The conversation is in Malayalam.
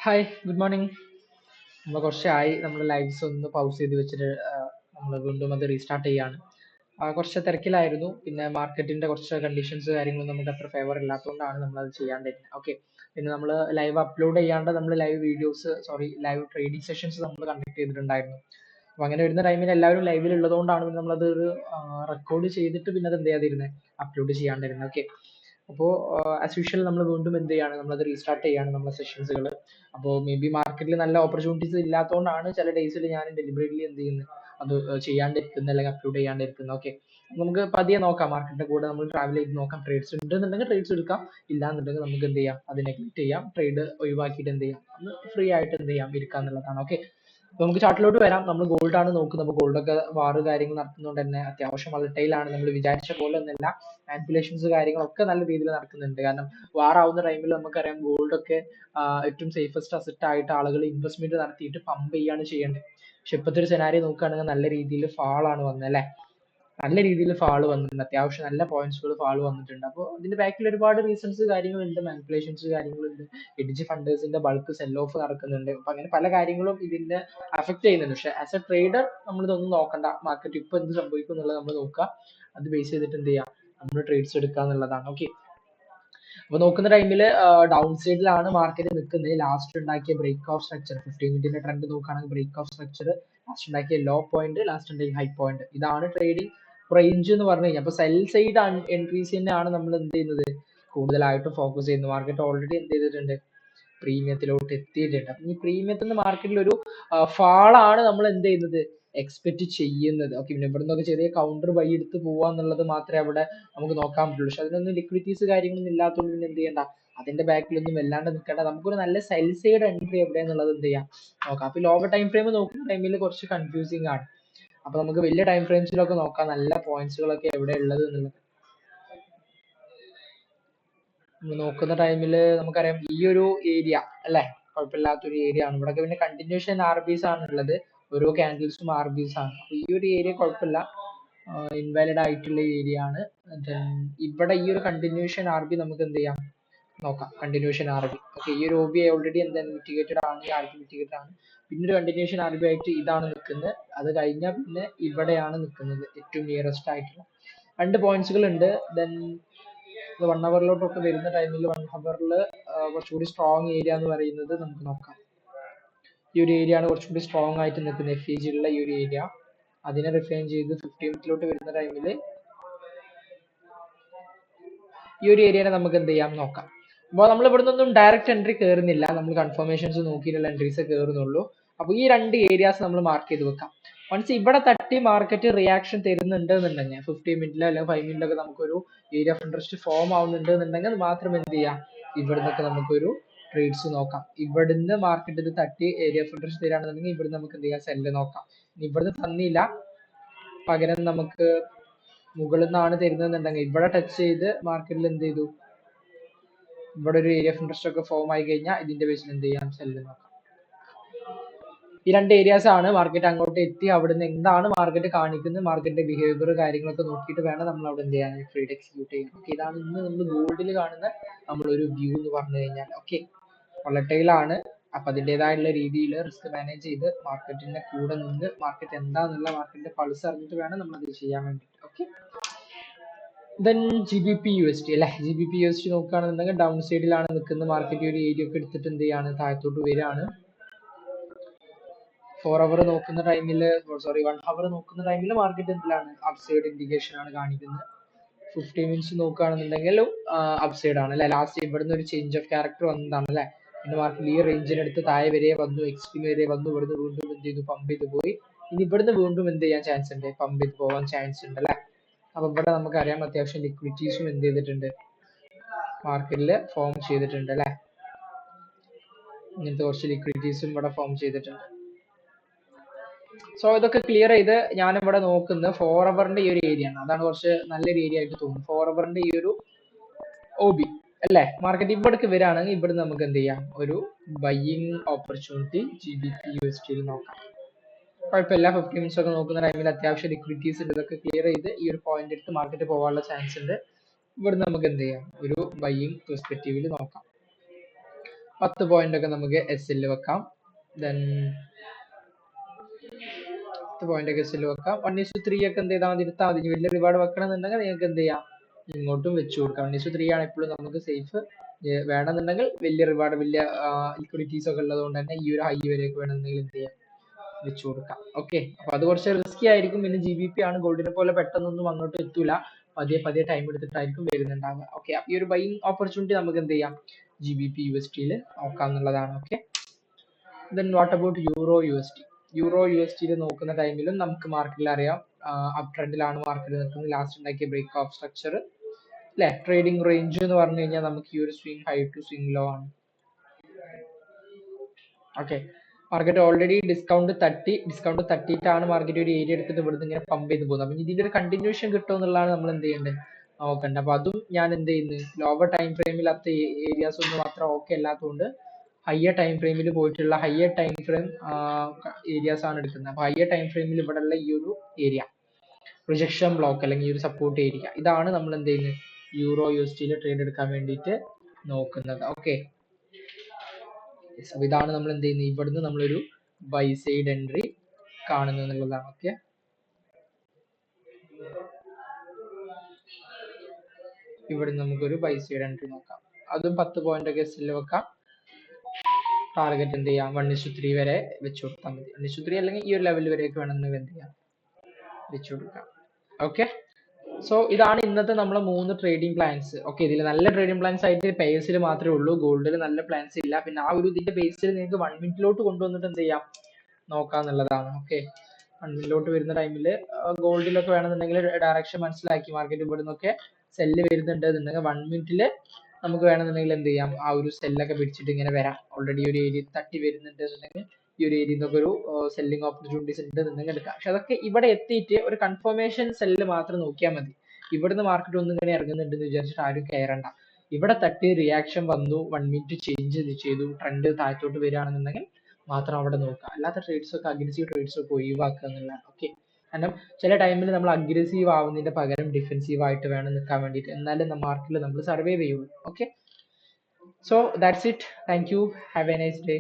Hi good morning. നമ്മൾ കുറച്ചായി നമ്മുടെ ലൈവ്സ് ഒന്ന് പൗസ് ചെയ്ത് വെച്ചിട്ട് നമ്മൾ വീണ്ടും അത് റീസ്റ്റാർട്ട് ചെയ്യാണ്. കുറച്ച് തിരക്കിലായിരുന്നു. പിന്നെ മാർക്കറ്റിന്റെ കുറച്ച് കണ്ടീഷൻസ് കാര്യങ്ങളും നമുക്ക് അത്ര ഫേവർ ഇല്ലാത്തതുകൊണ്ടാണ് നമ്മൾ അത് ചെയ്യാണ്ടിരുന്നത്. ഓക്കെ. പിന്നെ നമ്മൾ ലൈവ് അപ്ലോഡ് ചെയ്യാണ്ട് നമ്മൾ live videos live trading sessions നമ്മൾ കണ്ടക്ട് ചെയ്തിട്ടുണ്ടായിരുന്നു. അപ്പൊ അങ്ങനെ വരുന്ന ടൈമിൽ എല്ലാവരും ലൈവിൽ ഉള്ളതുകൊണ്ടാണ് നമ്മളത് ഒരു റെക്കോർഡ് ചെയ്തിട്ട് പിന്നെ അത് എന്ത് ചെയ്യാതിരുന്നത്, അപ്ലോഡ് ചെയ്യാണ്ടിരുന്നത്. ഓക്കെ. അപ്പോൾ ആസ് യൂഷ്വൽ നമ്മൾ വീണ്ടും എന്ത് ചെയ്യാണ്, നമ്മളത് റീസ്റ്റാർട്ട് ചെയ്യാണ് നമ്മുടെ സെഷൻസുകൾ. അപ്പോൾ മേ ബി മാർക്കറ്റിൽ നല്ല ഓപ്പർച്യൂണിറ്റീസ് ഇല്ലാത്തതുകൊണ്ടാണ് ചില ഡേയ്സിൽ ഞാൻ ഡെലിബറേറ്റ്ലി എന്ത് ചെയ്യുന്നത്, അത് ചെയ്യാണ്ടിരിക്കുന്നത് അല്ലെങ്കിൽ അപ്ലോഡ് ചെയ്യാണ്ടിരിക്കുന്നത്. ഓക്കെ. നമുക്ക് പതിയെ നോക്കാം, മാർക്കറ്റിന്റെ കൂടെ നമ്മൾ ട്രാവൽ ചെയ്ത് നോക്കാം. ട്രേഡ്സ് ഉണ്ടെന്നുണ്ടെങ്കിൽ ട്രേഡ്സ് എടുക്കാം, ഇല്ലാന്നുണ്ടെങ്കിൽ നമുക്ക് എന്ത് ചെയ്യാം, അത് നെഗ്ലക്ട് ചെയ്യാം, ട്രേഡ് ഒഴിവാക്കിയിട്ട് എന്ത് ചെയ്യാം, ഒന്ന് ഫ്രീ ആയിട്ട് എന്ത് ചെയ്യാം, ഇരിക്കാം എന്നുള്ളതാണ്. ഓക്കെ. അപ്പൊ നമുക്ക് ചാർട്ടിലോട്ട് വരാം. നമ്മൾ ഗോൾഡ് ആണ് നോക്കുന്നത്. അപ്പോൾ ഗോൾഡൊക്കെ വാറ് കാര്യങ്ങൾ നടത്തുന്നതുകൊണ്ട് തന്നെ അത്യാവശ്യം വളട്ടൈലാണ്. നമ്മൾ വിചാരിച്ച പോലെ ഒന്നല്ല, മാനിപ്പുലേഷൻസ് കാര്യങ്ങളൊക്കെ നല്ല രീതിയിൽ നടക്കുന്നുണ്ട്. കാരണം വാർ ആവുന്ന ടൈമിൽ നമുക്കറിയാം ഗോൾഡ് ഒക്കെ ഏറ്റവും സേഫസ്റ്റ് അസറ്റ് ആയിട്ട് ആളുകൾ ഇൻവെസ്റ്റ്മെന്റ് നടത്തിയിട്ട് പമ്പ് ചെയ്യാണ് ചെയ്യേണ്ടത്. പക്ഷെ ഇപ്പോഴത്തെ ഒരു സെനാരിയോ നോക്കുകയാണെങ്കിൽ നല്ല രീതിയിൽ ഫാൾ ആണ് വന്നത് അല്ലേ. നല്ല രീതിയിൽ ഫാള് വന്നിട്ടുണ്ട്. അത്യാവശ്യം നല്ല പോയിന്റ്സുകൾ ഫാള് വന്നിട്ടുണ്ട്. അപ്പോൾ ഇതിന്റെ ബാക്കിൽ ഒരുപാട് റീസൺസ് കാര്യങ്ങളുണ്ട്, മാനിപ്പുലേഷൻസ് കാര്യങ്ങളുണ്ട്, എഡ്ജ് ഫണ്ടേഴ്സിന്റെ ബൾക്ക് സെൽ ഓഫ് നടക്കുന്നുണ്ട്. അപ്പൊ അങ്ങനെ പല കാര്യങ്ങളും ഇതിന്റെ അഫക്ട് ചെയ്യുന്നുണ്ട്. പക്ഷെ ആസ് എ ട്രേഡർ നമ്മൾ ഇതൊന്നും നോക്കണ്ട. മാർക്കറ്റ് ഇപ്പൊ എന്ത് സംഭവിക്കും എന്നുള്ളത് നമ്മൾ നോക്കുക. അത് ബേസ് ചെയ്തിട്ട് എന്ത് ചെയ്യാം, നമ്മൾ ട്രേഡ്സ് എടുക്കുക എന്നുള്ളതാണ്. ഓക്കെ. അപ്പൊ നോക്കുന്ന ടൈമിൽ ഡൗൺ സൈഡിലാണ് മാർക്കറ്റ് നിൽക്കുന്നത്. ലാസ്റ്റ് ഉണ്ടാക്കിയ ബ്രേക്ക് ഓഫ് സ്ട്രക്ചർ 15 മിനിറ്റിന്റെ ട്രെൻഡ് നോക്കുകയാണെങ്കിൽ ബ്രേക്ക് ഓഫ് സ്ട്രക്ചർ, ലാസ്റ്റ് ഉണ്ടാക്കിയ ലോ പോയിന്റ്, ലാസ്റ്റ് ഉണ്ടാക്കിയ ഹൈ പോയിന്റ്, ഇതാണ് ട്രേഡിംഗ് റേഞ്ച് എന്ന് പറഞ്ഞു കഴിഞ്ഞാൽ. അപ്പൊ സെൽ സൈഡ് എൻട്രീസ് തന്നെയാണ് നമ്മൾ എന്ത് ചെയ്യുന്നത്, കൂടുതലായിട്ട് ഫോക്കസ് ചെയ്യുന്നത്. മാർക്കറ്റ് ഓൾറെഡി എന്ത് ചെയ്തിട്ടുണ്ട്, പ്രീമിയത്തിലോട്ട് എത്തിയിട്ടുണ്ട്. അപ്പൊ ഈ പ്രീമിയത്തിൽ നിന്ന് മാർക്കറ്റിൽ ഒരു ഫാളാണ് നമ്മൾ എന്ത് ചെയ്യുന്നത്, എക്സ്പെക്ട് ചെയ്യുന്നത്. ഓക്കെ. പിന്നെ ഇവിടെ നിന്നൊക്കെ ചെറിയ കൗണ്ടർ ബൈ എടുത്ത് പോവുക എന്നുള്ളത് മാത്രമേ അവിടെ നമുക്ക് നോക്കാൻ പറ്റുള്ളൂ. പക്ഷെ അതിനൊന്നും ലിക്വിഡിറ്റീസ് കാര്യങ്ങളൊന്നും ഇല്ലാത്തതുകൊണ്ട് പിന്നെ എന്ത് ചെയ്യണ്ട, അതിന്റെ ബാക്കിലൊന്നും വല്ലാണ്ട് നിൽക്കേണ്ട. നമുക്കൊരു നല്ല സെൽ സൈഡ് എൻട്രി എവിടെയാന്നുള്ളത് എന്ത് ചെയ്യാം, നോക്കാം. അപ്പൊ ലോവർ ടൈം ഫ്രെയിം നോക്കുന്ന ടൈമിൽ കുറച്ച് കൺഫ്യൂസിങ് ആണ്. അപ്പൊ നമുക്ക് വലിയ ടൈം ഫ്രെയിംസിലൊക്കെ നോക്കാം നല്ല പോയിന്റ്സുകളൊക്കെ എവിടെ ഉള്ളത് എന്നുള്ളത്. നോക്കുന്ന ടൈമിൽ നമുക്കറിയാം ഈ ഒരു ഏരിയ അല്ലെ, കുഴപ്പമില്ലാത്തൊരു ഏരിയ ആണ്. ഇവിടെ പിന്നെ കണ്ടിന്യൂഷൻ ആർ ബീസ് ആണ് ഉള്ളത്. ഓരോ ക്യാൻഡിൽസും ആർ ബീസ് ആണ്. അപ്പൊ ഈ ഒരു ഏരിയ കുഴപ്പമില്ല, ഇൻവാലിഡ് ആയിട്ടുള്ള ഏരിയ ആണ്. ഇവിടെ ഈ ഒരു കണ്ടിന്യൂഷൻ ആർ ബി നമുക്ക് എന്ത് ചെയ്യാം, നോക്കാം. Continuation R B. ഓക്കെ. ഈ ഒരു ഒ ബി ഓൾറെഡി എന്താണ് മിറ്റിഗേറ്റഡ് ആണ്, ഈ ആർ ബി മിറ്റിഗേറ്റഡ് ആണ്. പിന്നെ ഒരു കണ്ടിന്യൂഷൻ ആർ ബി ആയിട്ട് ഇതാണ് നിൽക്കുന്നത്. അത് കഴിഞ്ഞാൽ പിന്നെ ഇവിടെയാണ് നിൽക്കുന്നത്, ഏറ്റവും നിയറസ്റ്റ് ആയിട്ടുള്ള രണ്ട് പോയിന്റ്സുകൾ ഉണ്ട്. ദെൻ 1 അവറിലോട്ടൊക്കെ വരുന്ന ടൈമിൽ 1 അവറിൽ കുറച്ചുകൂടി സ്ട്രോങ് ഏരിയ എന്ന് പറയുന്നത് നമുക്ക് നോക്കാം. ഈ ഒരു ഏരിയ ആണ് കുറച്ചുകൂടി സ്ട്രോങ് ആയിട്ട് നിൽക്കുന്നത്, എഫ് ഇ ജി ഉള്ള ഈ ഒരു ഏരിയ. അതിനെ റിഫൈൻ ചെയ്ത് 50 മിനിറ്റിലോട്ട് വരുന്ന ടൈമിൽ ഈ ഒരു ഏരിയനെ നമുക്ക് എന്ത് ചെയ്യാം, നോക്കാം. അപ്പോൾ നമ്മൾ ഇവിടെ നിന്നൊന്നും ഡയറക്റ്റ് എൻട്രി കയറുന്നില്ല, നമ്മൾ കൺഫർമേഷൻസ് നോക്കിയിട്ടുള്ള എൻട്രീസ് കയറുന്നുള്ളൂ. അപ്പൊ ഈ രണ്ട് ഏരിയാസ് നമ്മൾ മാർക്ക് ചെയ്ത് വെക്കാം. വൺസ് ഇവിടെ തട്ടി മാർക്കറ്റ് റിയാക്ഷൻ തരുന്നുണ്ട് എന്നുണ്ടെങ്കിൽ 50 മിനിറ്റിലോ അല്ലെങ്കിൽ 5 മിനിറ്റിലൊക്കെ നമുക്കൊരു ഏരിയ ഓഫ് ഇൻട്രസ്റ്റ് ഫോം ആവുന്നുണ്ട് എന്നുണ്ടെങ്കിൽ മാത്രം എന്ത് ചെയ്യാം, ഇവിടുന്നൊക്കെ നമുക്കൊരു ട്രേഡ്സ് നോക്കാം. ഇവിടുന്ന് മാർക്കറ്റ് ഇത് തട്ടി ഏരിയ ഓഫ് ഇൻട്രസ്റ്റ് തരാണെന്നുണ്ടെങ്കിൽ ഇവിടുന്ന് നമുക്ക് എന്ത് ചെയ്യാം, സെല്ല് നോക്കാം. ഇവിടുന്ന് തന്നില്ല, പകരം നമുക്ക് മുകളിൽ നിന്നാണ് തരുന്നതെന്നുണ്ടെങ്കിൽ ഇവിടെ ടച്ച് ചെയ്ത് മാർക്കറ്റിൽ എന്ത് ചെയ്തു, ഇവിടെ ഒരു ഏരിയ ഓഫ് ഇൻട്രസ്റ്റ് ഒക്കെ ഫോം ആയി കഴിഞ്ഞാൽ ഇതിന്റെ ബേസിൽ എന്ത് ചെയ്യാം, സെല്ല് നോക്കാം. ഈ രണ്ട് ഏരിയാസ് ആണ്. മാർക്കറ്റ് അങ്ങോട്ട് എത്തി അവിടുന്ന് എന്താണ് മാർക്കറ്റ് കാണിക്കുന്നത്, മാർക്കറ്റിന്റെ ബിഹേവിയർ കാര്യങ്ങളൊക്കെ നോക്കിയിട്ട് വേണം നമ്മൾ അവിടെ എന്ത് ചെയ്യാൻ, ട്രേഡ് എക്സിക്യൂട്ട് ചെയ്യാൻ. ഓക്കെ. ഇതാണ് ഇന്ന് നമ്മൾ ഗോൾഡിൽ കാണുന്ന നമ്മളൊരു വ്യൂ എന്ന് പറഞ്ഞു കഴിഞ്ഞാൽ. ഓക്കെ. വോളറ്റൈൽ ആണ്. അപ്പൊ അതിൻ്റെതായുള്ള രീതിയിൽ റിസ്ക് മാനേജ് ചെയ്ത് മാർക്കറ്റിന്റെ കൂടെ നിന്ന് മാർക്കറ്റ് എന്താന്നുള്ള മാർക്കറ്റിന്റെ പൾസ് അറിഞ്ഞിട്ട് വേണം നമ്മൾ അത് ചെയ്യാൻ വേണ്ടിയിട്ട്. Okay. Then G B P U S T അല്ലെ, G B P U S T നോക്കുകയാണെന്നുണ്ടെങ്കിൽ ഡൗൺ സൈഡിലാണ് നിൽക്കുന്നത്. മാർക്കറ്റ് ഒരു ഏരിയ ഒക്കെ എടുത്തിട്ട് എന്ത് ചെയ്യാണ്, താഴത്തോട്ട് വരികയാണ്. 4 അവർ നോക്കുന്ന ടൈമിൽ 1 അവർ നോക്കുന്ന ടൈമിൽ മാർക്കറ്റ് എന്തിലാണ്, അപ്സൈഡ് ഇൻഡിക്കേഷൻ ആണ് കാണിക്കുന്നത്. 50 മിനിറ്റ്സ് നോക്കുകയാണെന്നുണ്ടെങ്കിലും അപ്സൈഡ് ആണ് അല്ലെ. ലാസ്റ്റ് ഇവിടുന്ന് ഒരു ചേഞ്ച് ഓഫ് ക്യാരക്ടർ വന്നതാണ് അല്ലെ. പിന്നെ മാർക്കറ്റ് ഈ റേഞ്ചിനടുത്ത് താഴെ വരെ വന്നു, എക്സ്ട്രീം വരെ വന്നു, ഇവിടുന്ന് വീണ്ടും എന്ത് ചെയ്തു, പമ്പ് ചെയ്ത് പോയി. ഇനി ഇവിടുന്ന് വീണ്ടും എന്ത് ചെയ്യാൻ ചാൻസ് ഉണ്ട്, പമ്പ് ചെയ്ത് പോകാൻ ചാൻസ് ഉണ്ട് അല്ലെ. അപ്പൊ ഇവിടെ നമുക്കറിയാം അത്യാവശ്യം ലിക്വിഡിറ്റീസും എന്ത് ചെയ്തിട്ടുണ്ട്, മാർക്കറ്റിൽ ഫോം ചെയ്തിട്ടുണ്ട് അല്ലെ. ഇങ്ങനത്തെ കുറച്ച് ലിക്വിഡിറ്റീസും ഇവിടെ ഫോം ചെയ്തിട്ടുണ്ട്. സോ ഇതൊക്കെ ക്ലിയർ ചെയ്ത് ഞാൻ ഇവിടെ നോക്കുന്നത് 4 അവറിന്റെ ഈ ഒരു ഏരിയ ആണ്. അതാണ് കുറച്ച് നല്ലൊരു ഏരിയ ആയിട്ട് തോന്നുന്നു. 4 അവറിന്റെ ഈ ഒരു ഒ ബി അല്ലെ, മാർക്കറ്റ് ഇവിടേക്ക് വരികയാണെങ്കിൽ ഇവിടെ നമുക്ക് എന്ത് ചെയ്യാം, ഒരു buying opportunity G B P U S ടിയിൽ നോക്കാം. കുഴപ്പമില്ല. 50 മിനിറ്റ്സ് ഒക്കെ നോക്കുന്ന ടൈമിൽ അത്യാവശ്യം ലിക്വിഡിറ്റീസ് ഉണ്ട്. ഇതൊക്കെ ക്ലിയർ ചെയ്ത് ഈ ഒരു പോയിന്റ് എടുത്ത് മാർക്കറ്റ് പോകാനുള്ള ചാൻസ് ഉണ്ട്. ഇവിടെ നമുക്ക് എന്ത് ചെയ്യാം, ഒരു ബൈയിങ് പെർസ്പെക്റ്റീവിൽ നോക്കാം. 10 പോയിന്റ് ഒക്കെ നമുക്ക് എസ് വെക്കാം. ദെൻ 10 പോയിന്റ് ഒക്കെ എസ് വെക്കാം. 1:3 ഒക്കെ എന്ത് ചെയ്താൽ മതി, എടുത്താൽ മതി. വലിയ റിവാർഡ് വെക്കണം എന്നുണ്ടെങ്കിൽ നിങ്ങൾക്ക് എന്ത് ചെയ്യാം, ഇങ്ങോട്ടും വെച്ചു കൊടുക്കാം. 1:3 ആണ് എപ്പോഴും നമുക്ക് സേഫ്. വേണമെന്നുണ്ടെങ്കിൽ വലിയ റിവാർഡ്, വലിയ ലിക്വിഡിറ്റീസ് ഒക്കെ ഉള്ളത് കൊണ്ട് തന്നെ ഈ ഒരു ഹൈ വരെയൊക്കെ വേണമെന്നുണ്ടെങ്കിൽ എന്ത് ചെയ്യാം, വെച്ചു കൊടുക്കാം. ഓക്കെ, അപ്പൊ അത് കുറച്ച് റിസ്കി ആയിരിക്കും. പിന്നെ GBP ആണ്, ഗോൾഡിനെ പോലെ പെട്ടെന്നൊന്നും അങ്ങോട്ട് എത്തൂല. പതിയെ പതിയെ ടൈം എടുത്തിട്ടായിരിക്കും വരുന്നുണ്ടാവുക. ഓക്കെ, അപ്പൊ ഈ ഒരു ബൈയിങ് ഓപ്പർച്യൂണിറ്റി നമുക്ക് എന്ത് ചെയ്യാം, GBP USD നോക്കാം എന്നുള്ളതാണ്. Okay, then what about USD? USD നോക്കുന്ന ടൈമിലും നമുക്ക് മാർക്കറ്റിൽ അറിയാം അപ് ട്രെൻഡിലാണ് മാർക്കറ്റ് നിൽക്കുന്നത്. ലാസ്റ്റ് ഉണ്ടാക്കിയ ബ്രേക്ക് ഓഫ് സ്ട്രക്ചർ അല്ലെ. ട്രേഡിംഗ് റേഞ്ച് എന്ന് പറഞ്ഞു കഴിഞ്ഞാൽ നമുക്ക് ഈ ഒരു swing high to swing low ആണ്. ഓക്കെ, മാർക്കറ്റ് ഓൾറെഡി ഡിസ്കൗണ്ട് തട്ടിയിട്ടാണ് മാർക്കറ്റ് ഒരു ഏരിയ എടുത്തിട്ട് ഇവിടുന്ന് ഇങ്ങനെ പമ്പ് ചെയ്ത് പോകുന്നത്. അപ്പൊ ഇതിന്റെ ഒരു കണ്ടിന്യൂഷൻ കിട്ടും എന്നുള്ളതാണ് നമ്മൾ എന്ത് ചെയ്യേണ്ടത്, നോക്കണ്ടത്. അപ്പൊ അതും ഞാൻ എന്ത് ചെയ്യുന്നു, ലോവർ ടൈം ഫ്രെയിമിൽ അത്ര ഏരിയാസ് ഒന്നും അത്ര ഓക്കെ അല്ലാത്തതുകൊണ്ട് ഹയർ ടൈം ഫ്രെയിമിൽ പോയിട്ടുള്ള ഹയർ ടൈം ഫ്രെയിം ഏരിയാസ് ആണ് എടുക്കുന്നത്. അപ്പൊ ഹയർ ടൈം ഫ്രെയിമിൽ ഇവിടെയുള്ള ഈ ഒരു ഏരിയ റിജക്ഷൻ ബ്ലോക്ക് അല്ലെങ്കിൽ ഈ ഒരു സപ്പോർട്ട് ഏരിയ, ഇതാണ് നമ്മൾ എന്ത് ചെയ്യുന്നത്, USD ട്രേഡ് എടുക്കാൻ വേണ്ടിയിട്ട് നോക്കുന്നത്. ഓക്കെ, ഇതാണ് നമ്മൾ എന്ത് ചെയ്യുന്നത്, ഇവിടുന്ന് നമ്മളൊരു ബൈ സൈഡ് എൻട്രി കാണുന്നു എന്നുള്ളതാണ്. ഓക്കെ, ഇവിടെ നമുക്കൊരു ബൈ സൈഡ് എൻട്രി നോക്കാം. അതും 10 പോയിന്റ് ഒക്കെ എസ് വെക്കാം. ടാർഗറ്റ് എന്ത് ചെയ്യാം, 1:3 വരെ വെച്ച് കൊടുത്താൽ മതി. 1:3 അല്ലെങ്കിൽ ഈ ഒരു ലെവൽ വരെയൊക്കെ വേണമെന്ന് എന്ത് ചെയ്യാം, വെച്ച് കൊടുക്കാം. ഓക്കെ, സോ ഇതാണ് ഇന്നത്തെ നമ്മളെ 3 ട്രേഡിംഗ് പ്ലാൻസ്. ഓക്കെ, ഇതിൽ നല്ല ട്രേഡിംഗ് പ്ലാൻസ് ആയിട്ട് പേഴ്സിൽ മാത്രമേ ഉള്ളൂ, ഗോൾഡിൽ നല്ല പ്ലാൻസ് ഇല്ല. പിന്നെ ആ ഒരു ഇതിന്റെ ബേസിൽ നിങ്ങൾക്ക് 1 മിനിറ്റിലോട്ട് കൊണ്ടുവന്നിട്ട് എന്ത് ചെയ്യാം, നോക്കാന്നുള്ളതാണ്. ഓക്കെ, 1 മിനിറ്റിലോട്ട് വരുന്ന ടൈമിൽ ഗോൾഡിലൊക്കെ വേണമെന്നുണ്ടെങ്കിൽ ഡയറക്ഷൻ മനസ്സിലാക്കി മാർക്കറ്റ് ഇവിടെ നിന്നൊക്കെ സെല്ല് വരുന്നുണ്ട് എന്നുണ്ടെങ്കിൽ 1 മിനിറ്റിൽ നമുക്ക് വേണമെന്നുണ്ടെങ്കിൽ എന്ത് ചെയ്യാം, ആ ഒരു സെല്ലൊക്കെ പിടിച്ചിട്ട് ഇങ്ങനെ വരാം. ഓൾറെഡി ഒരു ഏരിയ തട്ടി വരുന്നുണ്ട് എന്നുണ്ടെങ്കിൽ ഈ ഒരു ഏരിയയിൽ നിന്നൊക്കെ ഒരു സെല്ലിംഗ് ഓപ്പർച്യൂണിറ്റീസ് ഉണ്ട് എന്നുണ്ടെങ്കിൽ എടുക്കാം. പക്ഷെ അതൊക്കെ ഇവിടെ എത്തിയിട്ട് ഒരു കൺഫർമേഷൻ സെല്ല് മാത്രം നോക്കിയാൽ മതി. ഇവിടുന്ന് മാർക്കറ്റ് ഒന്നും ഇങ്ങനെ ഇറങ്ങുന്നുണ്ടെന്ന് വിചാരിച്ചിട്ട് ആരും കയറണ്ട. ഇവിടെ തട്ടി റിയാക്ഷൻ വന്നു, 1 മിനിറ്റ് ചേഞ്ച് ചെയ്തു, ട്രെൻഡ് താഴത്തോട്ട് വരികയാണെന്നുണ്ടെങ്കിൽ മാത്രം അവിടെ നോക്കുക. അല്ലാത്ത ട്രേഡ്സ് ഒക്കെ, അഗ്രസീവ് ട്രേഡ്സ് ഒക്കെ ഒഴിവാക്കുക എന്നുള്ളതാണ്. ഓക്കെ, കാരണം ചില ടൈമിൽ നമ്മൾ അഗ്രസീവ് ആവുന്നതിന്റെ പകരം ഡിഫെൻസീവ് ആയിട്ട് വേണം നിൽക്കാൻ വേണ്ടിയിട്ട്, എന്നാലും മാർക്കറ്റിൽ നമ്മൾ സർവൈവ് ചെയ്യുള്ളൂ. Okay, so that's it. Thank you. Have A nice day.